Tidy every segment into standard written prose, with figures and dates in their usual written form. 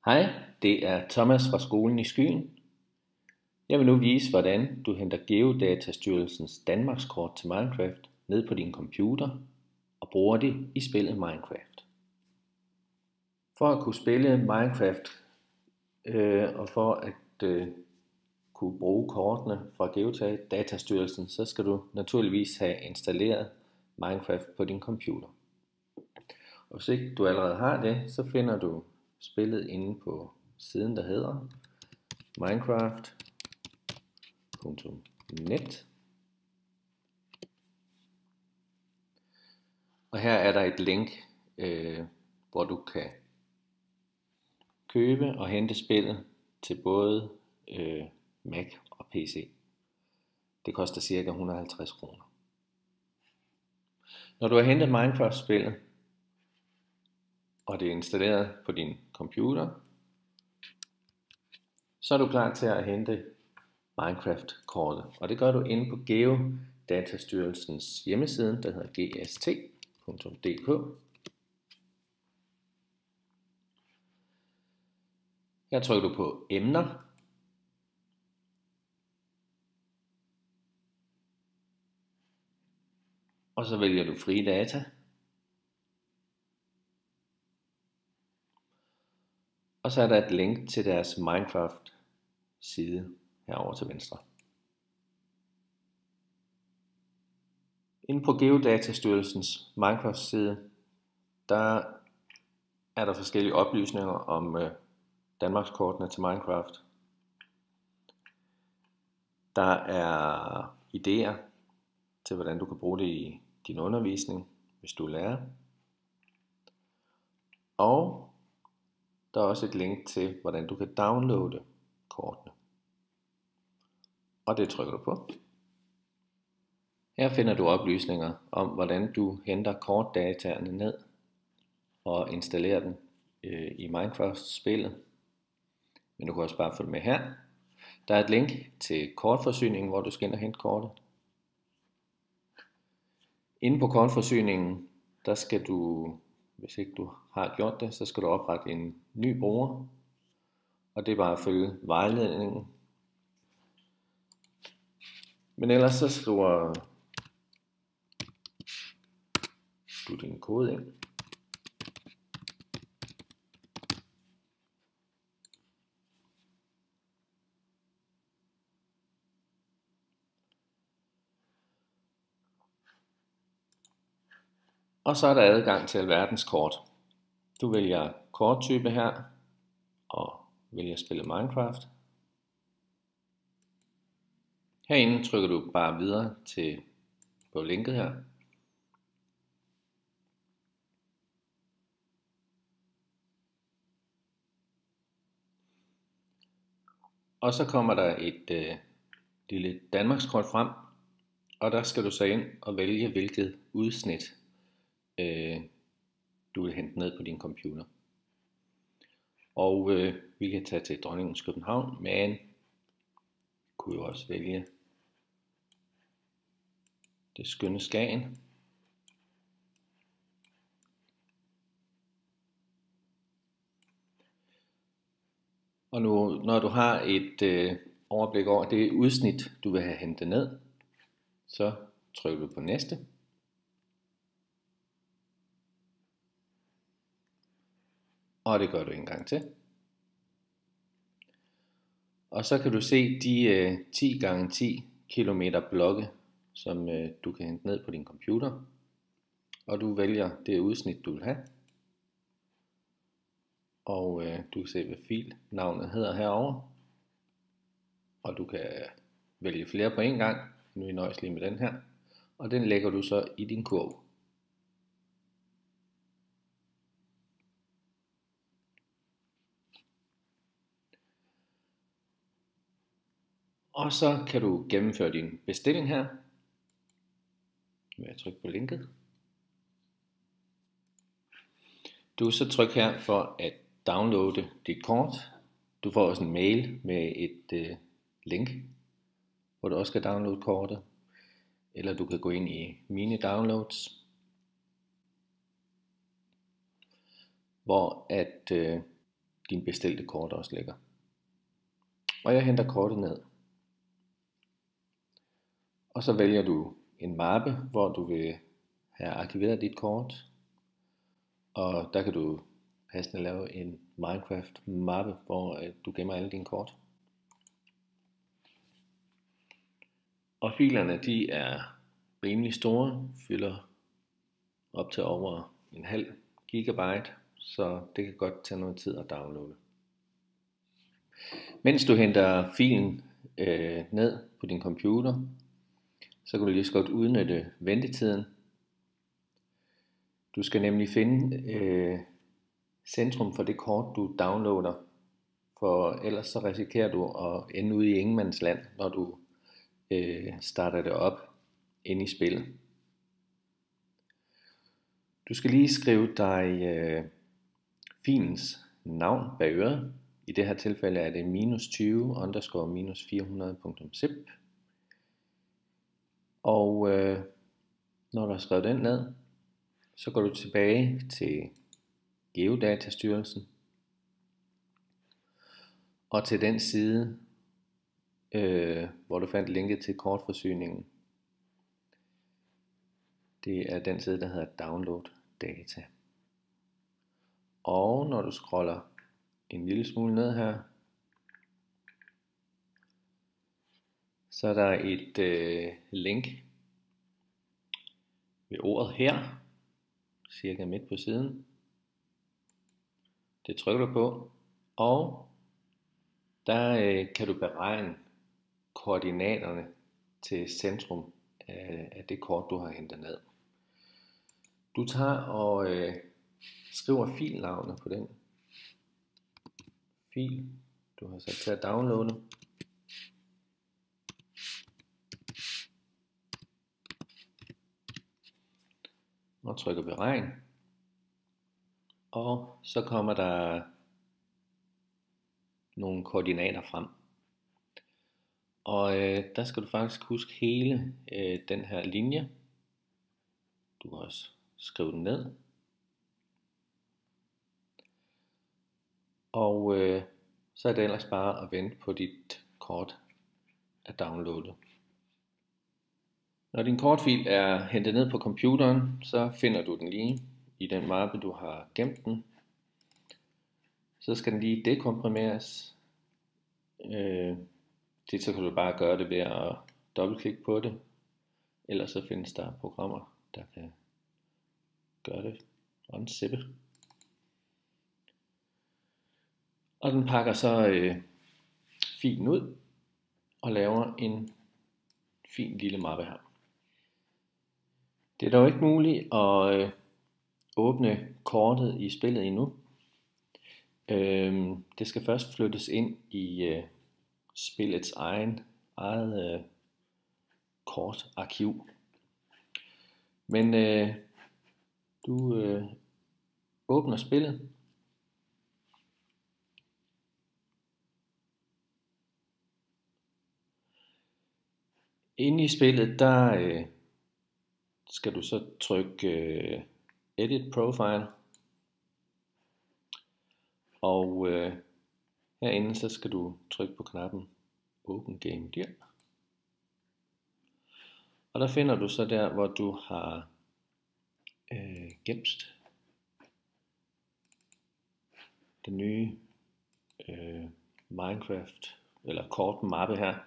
Hej, det er Thomas fra skolen i Skyen. Jeg vil nu vise, hvordan du henter Geodatastyrelsens Danmarkskort til Minecraft ned på din computer og bruger det i spillet Minecraft. For at kunne spille Minecraft og for at kunne bruge kortene fra Geodatastyrelsen, så skal du naturligvis have installeret Minecraft på din computer. Og hvis ikke du allerede har det, så finder du spillet inde på siden, der hedder minecraft.net. Og her er der et link, hvor du kan købe og hente spillet til både Mac og PC. Det koster ca. 150 kroner. Når du har hentet Minecraft-spillet, og det er installeret på din computer, så er du klar til at hente Minecraft-kortet. Og det gør du inde på Geodatastyrelsens hjemmeside, der hedder gst.dk. Her trykker du på emner. Og så vælger du frie data. Og så er der et link til deres Minecraft side herovre til venstre. Inde på Geodatastyrelsens Minecraft side, der er der forskellige oplysninger om Danmarkskortene til Minecraft. Der er idéer til, hvordan du kan bruge det i din undervisning, hvis du er lærer. Og der er også et link til, hvordan du kan downloade kortene. Og det trykker du på. Her finder du oplysninger om, hvordan du henter kortdataerne ned og installerer den i Minecraft-spillet. Men du kan også bare følge med her. Der er et link til kortforsyningen, hvor du skal ind og hente kortet. Inde på kortforsyningen, der skal du, hvis ikke du har gjort det, så skal du oprette en ny bruger. Og det er bare at følge vejledningen. Men ellers så skriver du din kode ind. Og så er der adgang til alverdens kort. Du vælger korttype her, og vælger spille Minecraft. Herinde trykker du bare videre på linket her. Og så kommer der et lille Danmarkskort frem, og der skal du så ind og vælge, hvilket udsnit du vil hente ned på din computer. Og vi kan tage til Dronningens København, men kunne jo også vælge det skønne Skagen. Og nu, når du har et overblik over det udsnit, du vil have hentet ned, så trykker du på næste. Og det gør du en gang til. Og så kan du se de 10 x 10 km blokke, som du kan hente ned på din computer. Og du vælger det udsnit, du vil have. Og du kan se, hvad filnavnet hedder herovre. Og du kan vælge flere på en gang. Nu er vi nøjes lige med den her. Og den lægger du så i din kurv. Og så kan du gennemføre din bestilling her. Nu vil jeg trykke på linket. Du kan så trykke her for at downloade dit kort. Du får også en mail med et link, hvor du også kan downloade kortet. Eller du kan gå ind i mini downloads, hvor at din bestilte kort også ligger. Og jeg henter kortet ned. Og så vælger du en mappe, hvor du vil have arkiveret dit kort. Og der kan du passende lave en Minecraft mappe, hvor du gemmer alle dine kort. Og filerne de er rimelig store, fylder op til over 0,5 gigabyte, så det kan godt tage noget tid at downloade. Mens du henter filen ned på din computer, så kan du lige så godt udnytte ventetiden. Du skal nemlig finde centrum for det kort, du downloader, for ellers så risikerer du at ende ude i ingenmandsland, når du starter det op inde i spillet. Du skal lige skrive dig filens navn bag øret. I det her tilfælde er det -20_-400.zip. Og når du har skrevet den ned, så går du tilbage til Geodatastyrelsen og til den side, hvor du fandt linket til kortforsyningen. Det er den side, der hedder Download Data. Og når du scroller en lille smule ned her, så er der et link ved ordet her, cirka midt på siden. Det trykker du på, og der kan du beregne koordinaterne til centrum af det kort, du har hentet ned. Du tager og skriver filnavnet på den fil, du har sat til at downloade. Og trykker beregn. Og så kommer der nogle koordinater frem. Og der skal du faktisk huske hele den her linje. Du kan også skrive den ned. Og så er det ellers bare at vente på dit kort at downloade. Når din kortfil er hentet ned på computeren, så finder du den lige i den mappe, du har gemt den. Så skal den lige dekomprimeres. Så kan du bare gøre det ved at dobbeltklikke på det. Ellers så findes der programmer, der kan gøre det. Unzippe. Og den pakker så filen ud og laver en fin lille mappe her. Det er dog ikke muligt at åbne kortet i spillet endnu. Det skal først flyttes ind i spillets eget kortarkiv. Men du åbner spillet. Inde i spillet, der skal du så trykke Edit Profile. Og herinde så skal du trykke på knappen Open Game Gear. Og der finder du så der, hvor du har gemt den nye Minecraft eller kortmappe her.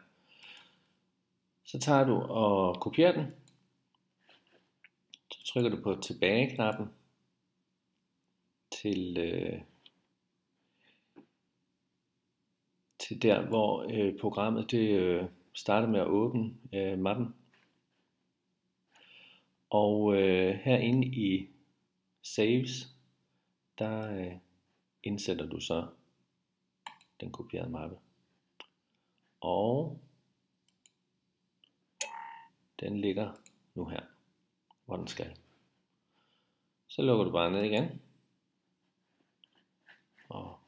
Så tager du og kopierer den. Så trykker du på tilbage-knappen til der, hvor programmet det starter med at åbne mappen. Og herinde i Saves, der indsætter du så den kopierede mappe. Og den ligger nu her, hvor den skal. Så lukker du bare ned igen. Og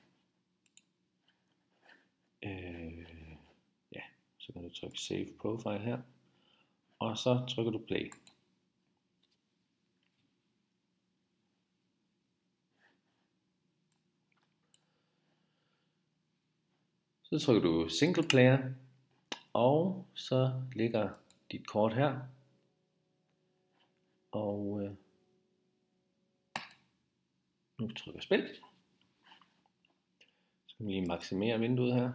ja, så kan du trykke Save Profile her. Og så trykker du Play. Så trykker du single player, og så ligger dit kort her. Og nu trykker spil. Så kan vi lige maksimere vinduet her.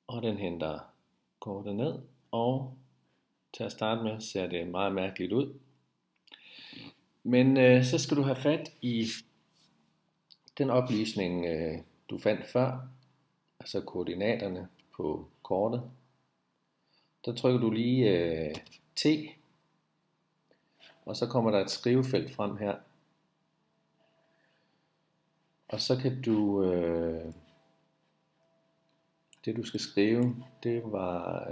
Og den henter kortet ned, og til at starte med ser det meget mærkeligt ud. Men så skal du have fat i den oplysning, du fandt før, altså koordinaterne på kortet. Der trykker du lige T, og så kommer der et skrivefelt frem her. Og så kan du, det du skal skrive, det var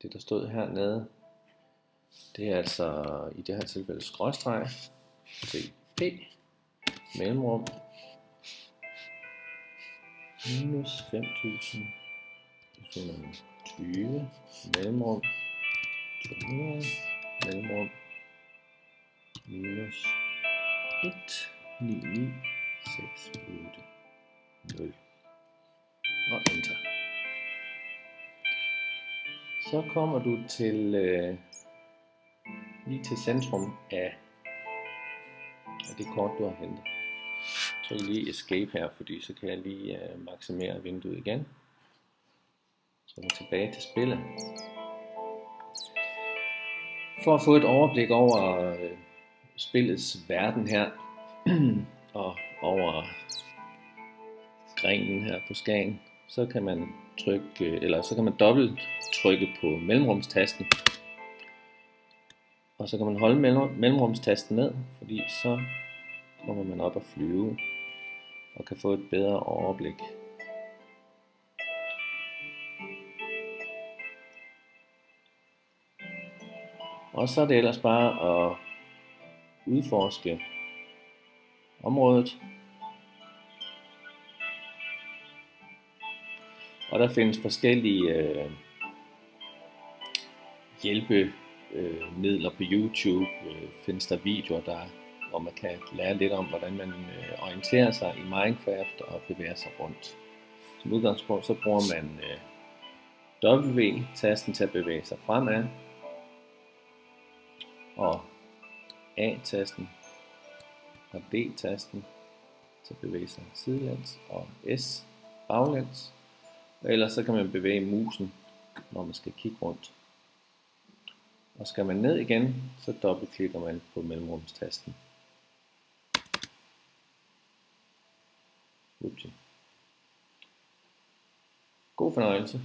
det der stod hernede. Det er altså i det her tilfælde skråstreg, CP, mellemrum, minus 5.120, mellemrum, 200, mellemrum, minus 19960 og enter. Så kommer du til lige til centrum af det kort du har hentet. Så lige escape her, fordi så kan jeg lige maksimere vinduet igen. Så går tilbage til spillet. For at få et overblik over spillets verden her og over grenen her på Skagen, så kan man dobbelt trykke på mellemrumstasten. Og så kan man holde mellemrumstasten ned, fordi så kommer man op at flyve og kan få et bedre overblik. Og så er det ellers bare at udforske området. Og der findes forskellige hjælpemidler på YouTube. Findes der videoer, hvor man kan lære lidt om, hvordan man orienterer sig i Minecraft og bevæger sig rundt. Som udgangspunkt så bruger man W-tasten til at bevæge sig fremad, og A-tasten og D-tasten til at bevæge sig sidelæns, og S baglæns. Og ellers så kan man bevæge musen, når man skal kigge rundt. Og skal man ned igen, så dobbeltklikker man på mellemrumstasten. God fornøjelse.